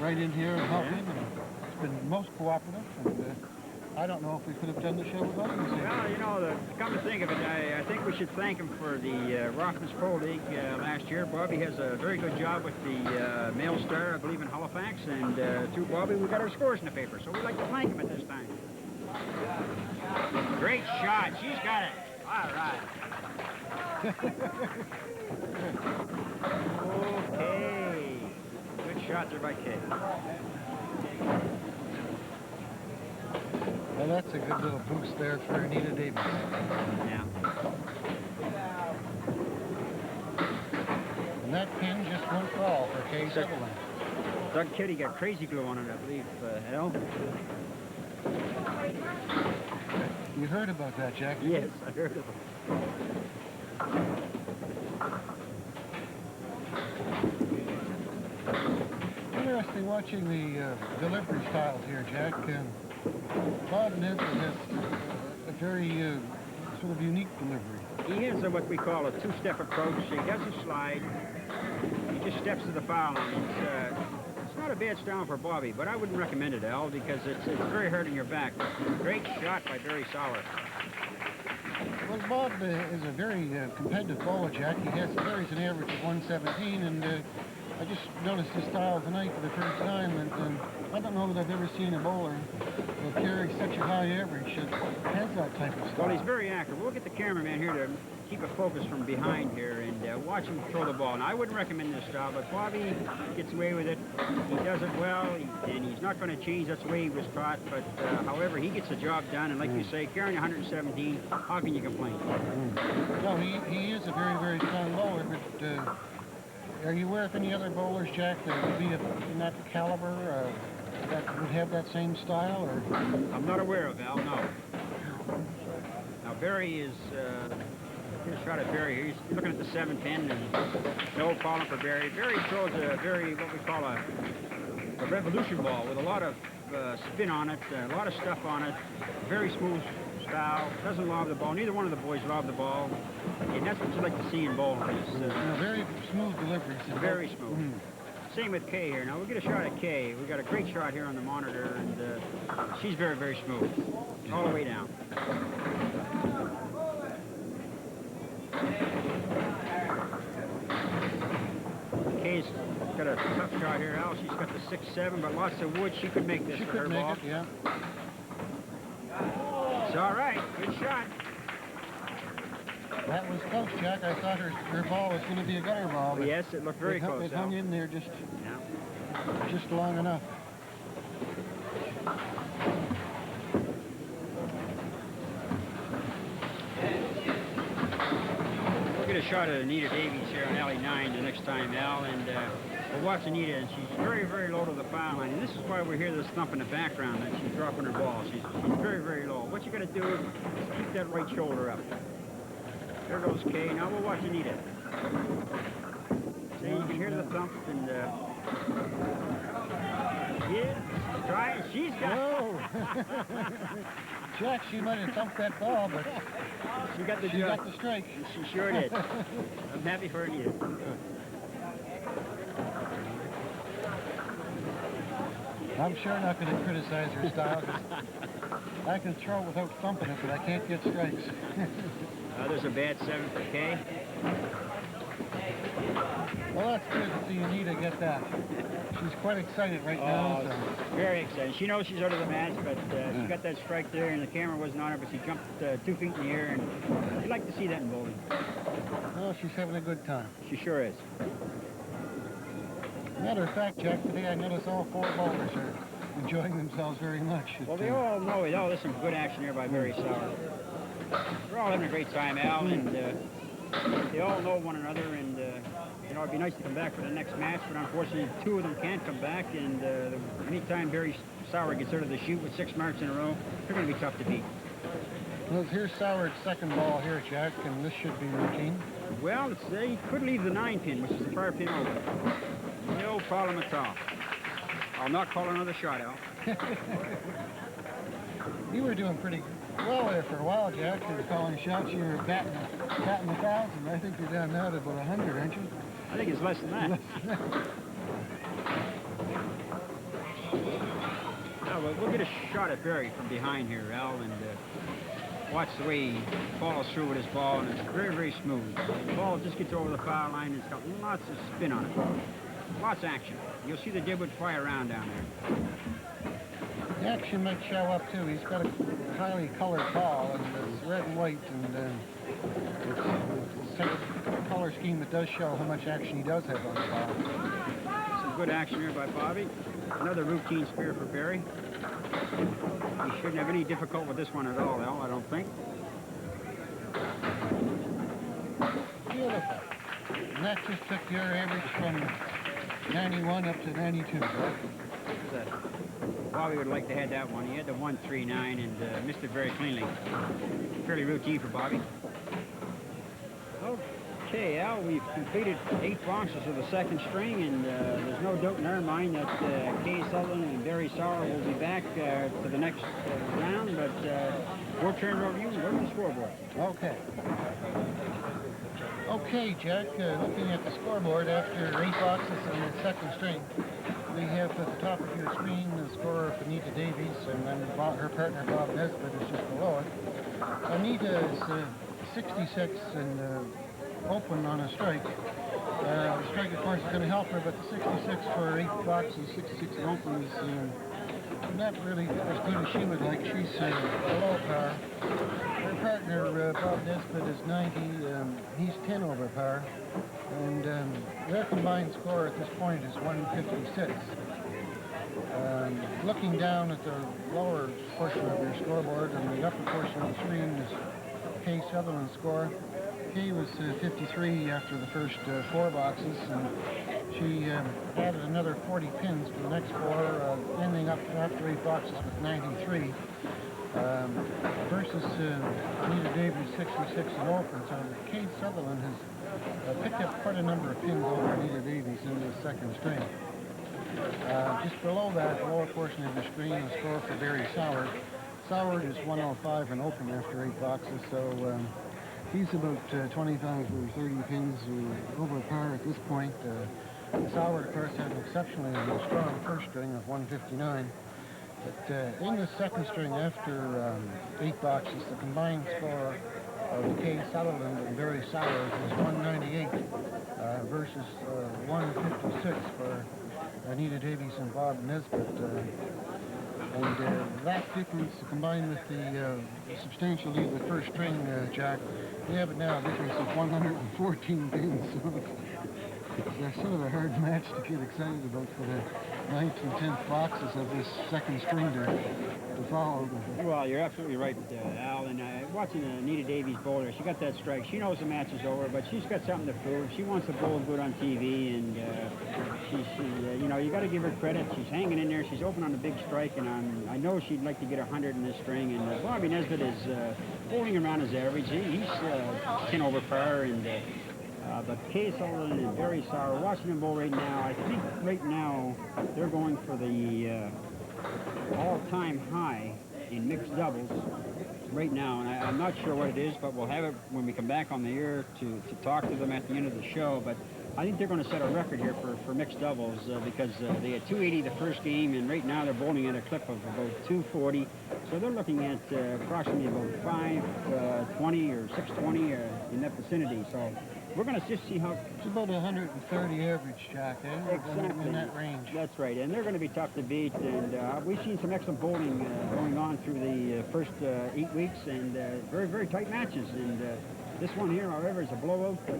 right in here and helping, and he's been most cooperative. And I don't know if we could have done the show without him. Well, you know, come to think of it, I think we should thank him for the ROTHMANS Pro League last year. Bobby has a very good job with the Mail Star, I believe, in Halifax. And through Bobby, we got our scores in the paper. So we'd like to thank him at this time. Great shot. She's got it. All right. Okay. Good shot there by Kay. Well, that's a good little boost there for Anita Davies. Yeah. And that pin just won't fall for Kay Sutherland. Doug Kitty got crazy glue on it, I believe, Al. You heard about that, Jack? Yes, I heard of it. Interesting watching the delivery styles here, Jack. Bob Ned has a very sort of unique delivery. He has what we call a 2-step approach. He doesn't slide. He just steps to the foul line. It's not a bad style for Bobby, but I wouldn't recommend it, Al, because it's very hard on your back. Great shot by Barry Sauer. Well, Bob is a very competitive bowler, Jack. He carries an average of 117, and I just noticed his style tonight for the first time, and I don't know that I've ever seen a bowler that carries such a high average that has that type of style. Well, he's very active. We'll get the cameraman here to keep a focus from behind here and watch him throw the ball. Now, I wouldn't recommend this style, but Bobby gets away with it. He does it well, and he's not going to change. That's the way he was taught. But, however, he gets the job done, and like you say, carrying 117, how can you complain? No, he is a very, very strong bowler, but are you aware of any other bowlers, Jack, that would be in that caliber, that would have that same style? Or? I'm not aware of, Al, no. Now, Barry is... Here's a shot at Barry here. He's looking at the 7-pin and no problem for Barry. Barry throws a very, what we call a revolution ball with a lot of spin on it, a lot of stuff on it. Very smooth style. Doesn't lob the ball. Neither one of the boys lob the ball. And that's what you like to see in bowling. Very smooth deliveries. Very smooth. Same with Kay here. Now we'll get a shot at Kay. We got a great shot here on the monitor, and she's very, very smooth. All the way down. Kay's got a tough shot here, Al. She's got the 6-7, but lots of wood. She could make this with her ball. It, yeah. It's all right. Good shot. That was close, Jack. I thought her ball was going to be a gutter ball. But yes, it looked very close. It hung in there just long enough. We'll get a shot at Anita Davies here on alley 9 the next time, Al, and we'll watch Anita, and she's very, very low to the foul line, and this is why we hear this thump in the background, that she's dropping her ball. She's very, very low. What you got to do is keep that right shoulder up. There goes Kay. Now we'll watch Anita. See, you can hear the thump, and try. She's got it. Jack, she might have thumped that ball, but she got the strike. She sure did. I'm happy for Anita. I'm sure not going to criticize her style, 'cause I can throw without thumping it, but I can't get strikes. There's a bad 7 for Kay. Well, that's good to see Anita get that. She's quite excited right now. So. Very excited. She knows she's out of the match, but she got that strike there, and the camera wasn't on her, but she jumped 2 feet in the air, and you'd like to see that in bowling. Well, she's having a good time. She sure is. Matter of fact, Jack, today I noticed all 4 bowlers are enjoying themselves very much. Well, they all know it. Oh, there's some good action here by Barry Sauer. They're all having a great time, Al, and they all know one another, and you know, it'd be nice to come back for the next match, but unfortunately 2 of them can't come back, and anytime Barry Sauer gets out of the chute with 6 marks in a row, they're going to be tough to beat. Well, here's Sauer's second ball here, Jack, and this should be routine. Well, he could leave the 9 pin, which is the far pin over. No problem at all. I'll not call another shot, Al. You were doing pretty well there for a while, Jack. You were calling shots. You were batting 1,000. I think you're down now to about 100, aren't you? I think it's less than that. Well, we'll get a shot at Barry from behind here, Al, and watch the way he follows through with his ball, and it's very, very smooth. The ball just gets over the foul line, and it's got lots of spin on it. Lots of action. You'll see the dibwood fly around down there. The action might show up, too. He's got a highly colored ball, and it's red and white, and it's a color scheme that does show how much action he does have on the ball. Some good action here by Bobby. Another routine spear for Barry. He shouldn't have any difficulty with this one at all, Al, I don't think. Beautiful. And that just took your average from 91 up to 92, right? Bobby would like to have that one. He had the 139 and missed it very cleanly. Fairly routine for Bobby. Okay, Al, we've completed 8 boxes of the second string, and there's no doubt in our mind that Kay Sutherland and Barry Sauer will be back to the next round, but we'll turn it over to you and go to the scoreboard. Okay. Okay, Jack, looking at the scoreboard after 8 boxes in the second string, we have at the top of your screen the score of Anita Davies, and then her partner Bob Nesbitt is just below it. Anita is 66 and open on a strike. The strike, of course, is going to help her, but the 66 for 8 boxes, 66 and open is not really as good as she would like. She's below par. Her partner, Bob Nesbitt, is 90. He's 10 over par. And their combined score at this point is 156. Looking down at the lower portion of your scoreboard and the upper portion of the screen is Kay Sutherland's score. Kay was 53 after the first 4 boxes, and she added another 40 pins to the next 4, ending up after 8 boxes with 93. Versus Anita Davies, 66 and open. So Kay Sutherland has picked up quite a number of pins over Anita Davies in the second string. Just below that, lower portion of the screen, the score for Barry Sauer. Sauer is 105 and open after 8 boxes, so he's about 25 or 30 pins over par at this point. Sauer, of course, had an exceptionally strong first string of 159. But in the second string, after 8 boxes, the combined score of Kay Sutherland and Barry Sauer is 198 versus 156 for Anita Davies and Bob Nesbitt. And that difference, combined with the substantial lead of the first string, Jack, we have now a difference of 114 pins. So it's sort of a hard match to get excited about for the 9th and 10th boxes of this second string to follow. Well, you're absolutely right, Al. And watching Anita Davies bowler, she got that strike. She knows the match is over, but she's got something to prove. She wants to bowl good on TV, and you know, you got to give her credit. She's hanging in there. She's open on a big strike, and I know she'd like to get 100 in this string. And Bobby Nesbitt is bowling around his average. He's 10 over par, and but Kay Sutherland and Barry Sauer, watching them bowl right now, I think right now they're going for the all-time high in mixed doubles right now, and I'm not sure what it is, but we'll have it when we come back on the air to talk to them at the end of the show. But I think they're going to set a record here for mixed doubles because they had 280 the first game, and right now they're bowling at a clip of about 240. So they're looking at approximately about 520 or 620 in that vicinity. So we're going to just see how... It's about 130 average, Jack, eh? Exactly. In that range. That's right, and they're going to be tough to beat, and we've seen some excellent bowling going on through the first 8 weeks, and very, very tight matches. And this one here, however, is a blowout, but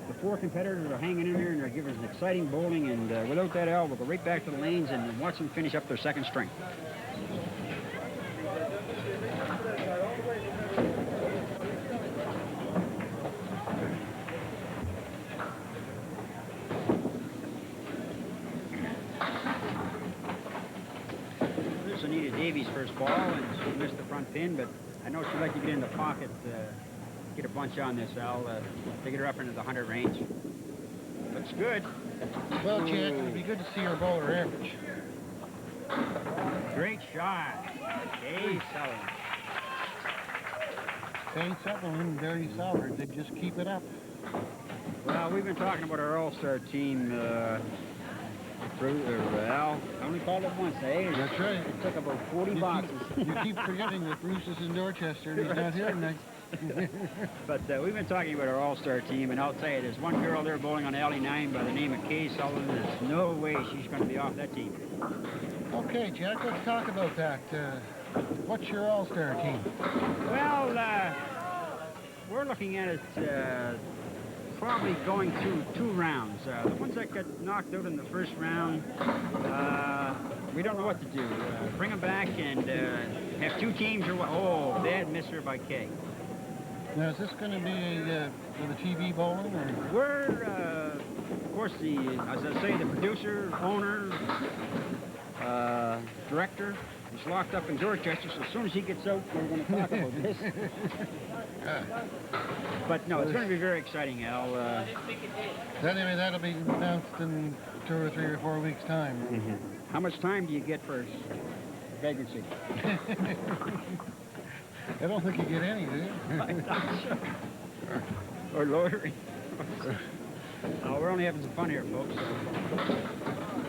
the four competitors are hanging in there, and they're giving us an exciting bowling, and without that, Al, we'll go right back to the lanes and watch them finish up their second string. There's ANITA Davies' first ball, and she missed the front pin, but I know she'd like to get in the pocket, get a bunch on this, Al, to get her up into the 100 range. Looks good. Well, Jack, it'd be good to see our bowler average. Great shot. Kay Sutherland. Kay Sutherland, very solid. They just keep it up. Well, we've been talking about our all-star team, Al. I only called it once, eh? That's right. It took about 40 boxes. You keep forgetting that Bruce is in Dorchester and he's not here tonight. But we've been talking about our all-star team, and I'll tell you, there's one girl there bowling on alley 9 by the name of Kay Sullivan. There's no way she's going to be off that team. Okay, Jack, let's talk about that. What's your all-star team? Well, we're looking at it probably going through 2 rounds. The ones that got knocked out in the first round, we don't know what to do. Bring them back and have 2 teams or what? Oh, bad misser by Kay. Now, is this going to be for the TV bowling? Or? We're, of course, as I say, the producer, owner, director, is locked up in Dorchester, so as soon as he gets out, we're going to talk about this. But no, it's going to be very exciting, Al. Anyway, that'll be announced in 2 or 3 or 4 weeks' time. Mm-hmm. How much time do you get for vagrancy? I don't think you get any, do you? I'm not sure. Or loitering. Oh, we're only having some fun here, folks.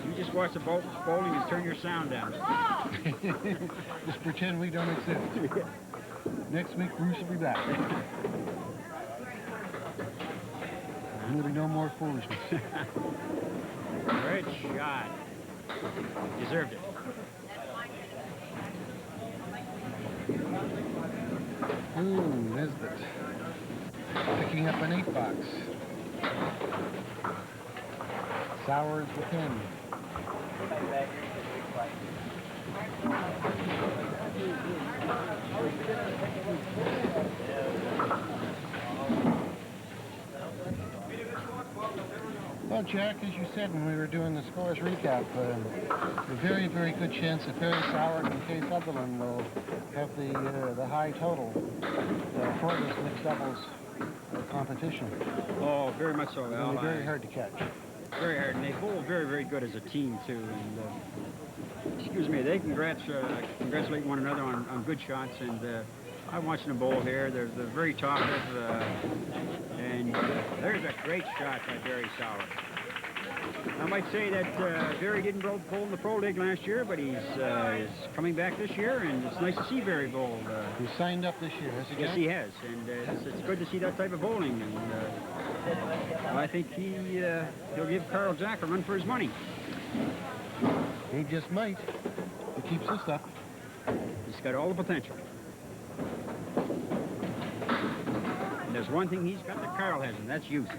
You just watch the bowling and turn your sound down. Just pretend we don't exist. Next week, Bruce will be back. There'll be no more foolishness. Great shot. Deserved it. Ooh, NESBITT. Picking up an 8-box. SOWARD with him. Well, Jack, as you said when we were doing the scores recap, a very, very good chance that Barry SOWARD and Kay Sutherland will have the high total for this mixed doubles competition. Oh, very much so, Al. It'll be very hard to catch. Very hard, and they bowl very, very good as a team, too. And, excuse me, they congratulate one another on good shots, and I'm watching them bowl here. They're very talkative, and there's a great shot by Barry SOWARD. I might say that Barry didn't bowl in the Pro League last year, but he's coming back this year, and it's nice to see Barry bowl. He's signed up this year, has he? Yes, he has, and it's good to see that type of bowling, and I think he'll give Carl Jack a run for his money. He just might. He keeps this up. He's got all the potential. And there's one thing he's got that Carl hasn't, that's youth.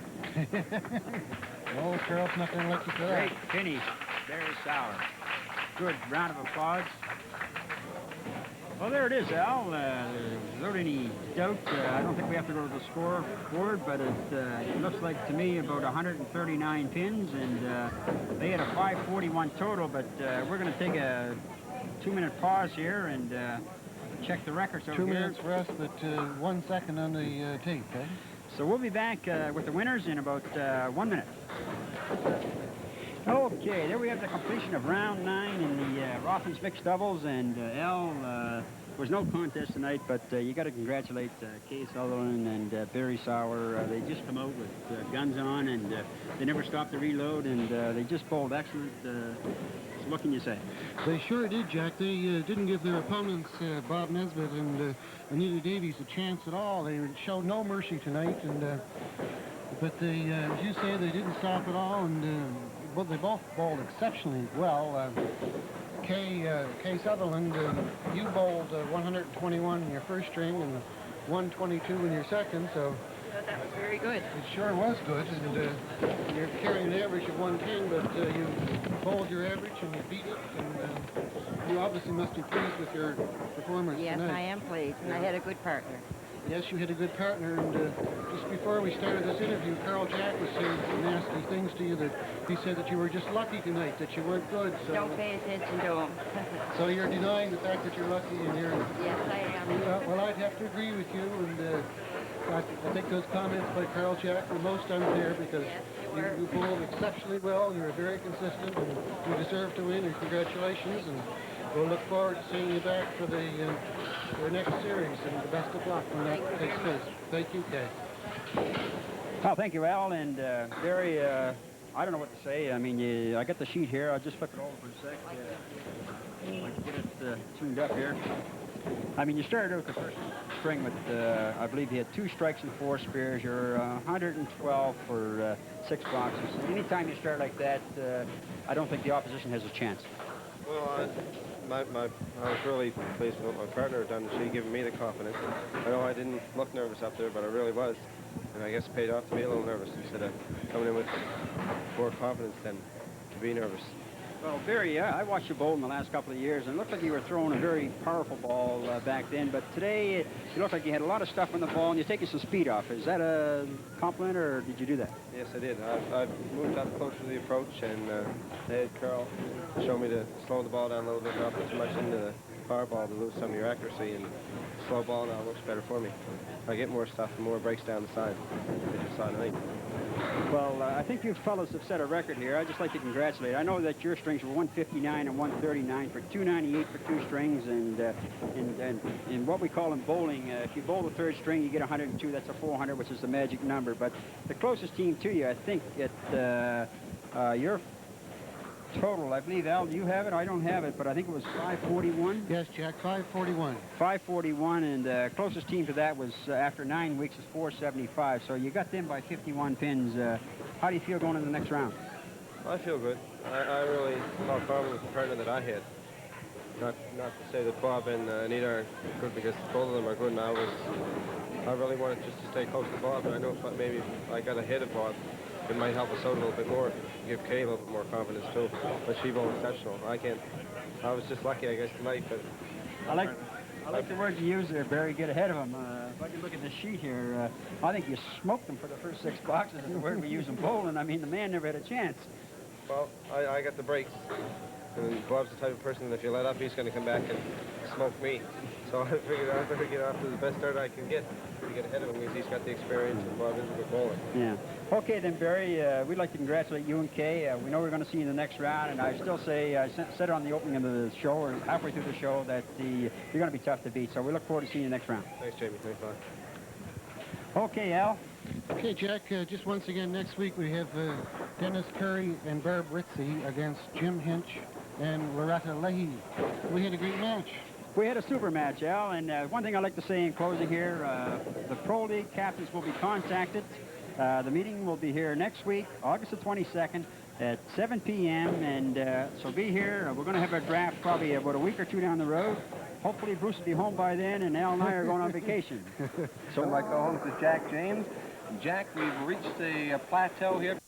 Oh, Carl's not going to let you for that. Great finish, Barry SOWARD. Good round of applause. Well, there it is, Al. Without any doubt, I don't think we have to go to the scoreboard, but it looks like to me about 139 pins, and they had a 541 total, but we're going to take a 2-minute pause here and check the records over 2 here. minutes for us, but 1 second on the tape, eh? So we'll be back with the winners in about 1 minute. Okay, there we have the completion of round 9 in the ROTHMANS mixed doubles, and Al, there was no contest tonight, but you got to congratulate Kay Sutherland and Barry Sauer. They just come out with guns on, and they never stopped to reload, and they just bowled excellent. So what can you say? They sure did, Jack. They didn't give their opponents, Bob Nesbitt and Anita Davies, a chance at all. They showed no mercy tonight, and but they, as you say, they didn't stop at all, and well, they both bowled exceptionally well. Kay Sutherland, you bowled 121 in your first string and 122 in your second, so that was very good. it sure was good, and you're carrying an average of 110, but you bowled your average and you beat it, and you obviously must be pleased with your performance Yes, tonight. I am pleased, and I had a good partner. Yes, you had a good partner, and just before we started this interview, Carl Jack was saying some nasty things to you. That he said that you were just lucky tonight, that you weren't good. So, Don't pay attention to him. so you're denying the fact that you're lucky, and you're... Yes, I am. well, I'd have to agree with you, and I think those comments by Carl Jack were most unfair, because yes, you bowled exceptionally well, you were very consistent, and you deserve to win, and congratulations. And we'll look forward to seeing you back for the next series, and the best of luck when that takes place. Thank you, Kay. Well, thank you, Al, and Barry, I don't know what to say. I mean, I got the sheet here. I'll just flip it over for a sec. I can get it tuned up here. I mean, you started out the first string with, I believe you had 2 strikes and 4 spares. You're 112 for 6 boxes. Anytime you start like that, I don't think the opposition has a chance. Well, I was really pleased with what my partner had done. She given me the confidence. I know I didn't look nervous up there, but I really was. And I guess it paid off to be a little nervous instead of coming in with more confidence than to be nervous. Well, Barry, I watched you bowl in the last couple of years, and it looked like you were throwing a very powerful ball back then, but today you looked like you had a lot of stuff on the ball, and you're taking some speed off. Is that a compliment, or did you do that? Yes, I did. I've moved up closer to the approach, and they had Carl show me to slow the ball down a little bit, not put too much into the power ball to lose some of your accuracy, and slow ball now works better for me. I get more stuff and more breaks down the side, as you saw tonight. Well, I think you fellows have set a record here. I'd just like to congratulate. I know that your strings were 159 and 139 for 298 for 2 strings, and what we call in bowling, if you bowl the 3rd string, you get 102. That's a 400, which is the magic number. But the closest team to you, I think, at your total, I believe, Al, do you have it? I don't have it, but I think it was 541. Yes, Jack, 541. 541, and closest team to that was, after 9 weeks, is 475. So you got them by 51 pins. How do you feel going into the next round? I feel good. I really felt confident with the partner that I had. Not to say that Bob and Anita are good, because both of them are good, and I really wanted just to stay close to Bob, and I know if maybe I got ahead of Bob, it might help us out a little bit more, give Kay a little bit more confidence too. But she bowled exceptional. I was just lucky, I guess, tonight. But I like the word you use there, Barry. Get ahead of them. If I can look at the sheet here, I think you smoked them for the first 6 boxes. Is the word we use in bowling. I mean, the man never had a chance. Well, I got the breaks, and Bob's the type of person that if you let up, he's going to come back and smoke me. So I figured I better get off to the best start I can get to get ahead of him, because he's got the experience, and Bob is a good bowler. Yeah. Okay, then, Barry, we'd like to congratulate you and Kay. We know we're going to see you in the next round, and I still say, I said it on the opening of the show, or halfway through the show, that you're going to be tough to beat. So we look forward to seeing you next round. Thanks, Jamie. Thanks, Bob. Okay, Al. Okay, Jack, just once again, next week we have Dennis Curry and Barb Ritzy against Jim Hinch and Loretta Leahy. We had a great match. We had a super match, Al, and one thing I'd like to say in closing here, the Pro League captains will be contacted. The meeting will be here next week, August the 22nd at 7 p.m., and so be here. We're going to have a draft probably about a week or 2 down the road. Hopefully Bruce will be home by then, and Al and I are going on vacation. So I'd like to go home to Jack James. Jack, we've reached a plateau here.